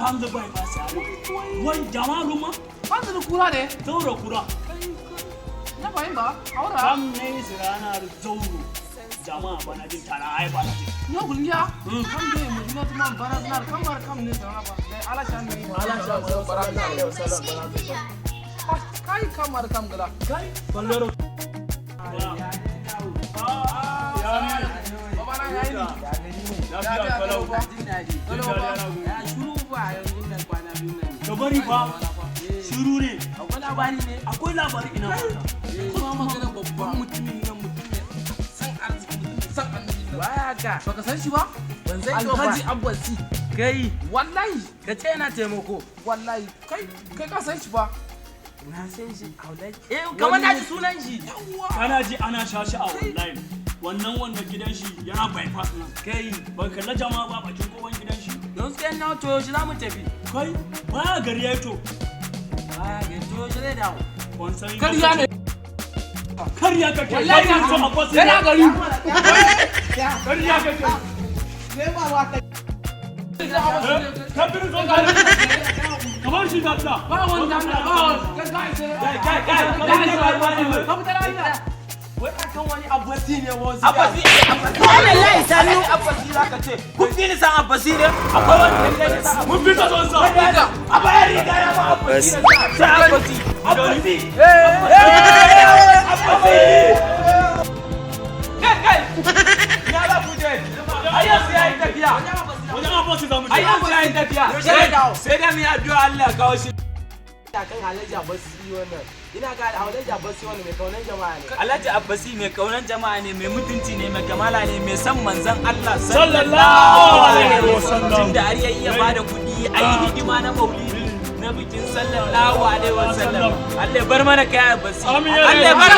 Panza bai ba sare. Wai jama'a ruma? Panza da kura ne? Zauro kura. Na fahimta, aura. Kam ne ranar zauro. Jama'a bana jin tana ai bana jin. Yo gulgiya. Kam dai mu dina tuma baraznar kamar kam ne sana ba. Dai ala shan ne. Ala shan baraznar yau salam baraznar. Kai kamar kam gala. Kai ballaro. Kabari ba shiru ne akwai labari ina kuma magana babban mutumin nan mutumin san arziki san annabi baya ga baka san shi ba ban san ba Alhaji Abbasi kai wallahi ka ce yana taimako wallahi kai ka san shi ba na san shi Alhaji kamar na ji sunan shi kana ji ana shashi a online wannan wanda gidan shi yana bypass nan kai ban kalla jama'a ba bakin kowan gidan shi don sai na to shi za mu tafi kai baya gari ya to baya gari to shi zai dawo wansan kariya ne kariya kake wallahi to abbas yana gari kariya kake ne ba wa ta kabiru zo gari kamar shi da Allah ba wanda kai wai akan wani abbasi ne wasu Abbasi wallahi sanu abbasi zaka ce kun fi ni san abbasi ne akwai wani da ya san mun bi ta son sa a bayan riga ya ba abbasi sai abbasi abbasi kai ya ba ku je ayyan sai yayi tafiya wajen abbas za mu je ayyan sai yayi tafiya sai da mu addu'a Allah ya kawo shi kan Alhaji Abbasi wannan ina ga Alhaji Abbasi wannan mai kaunan jama'a ne Alhaji Abbasi mai kaunan jama'a ne mai mutunci ne mai kamala ne mai san manzon Allah sallallahu alaihi wasallam tunda har yayi ya bada kuɗi ayi hidima na maulidi na bikin sallallahu alaihi wasallam Allah ya bar mana kai Abbasi Allah ya bar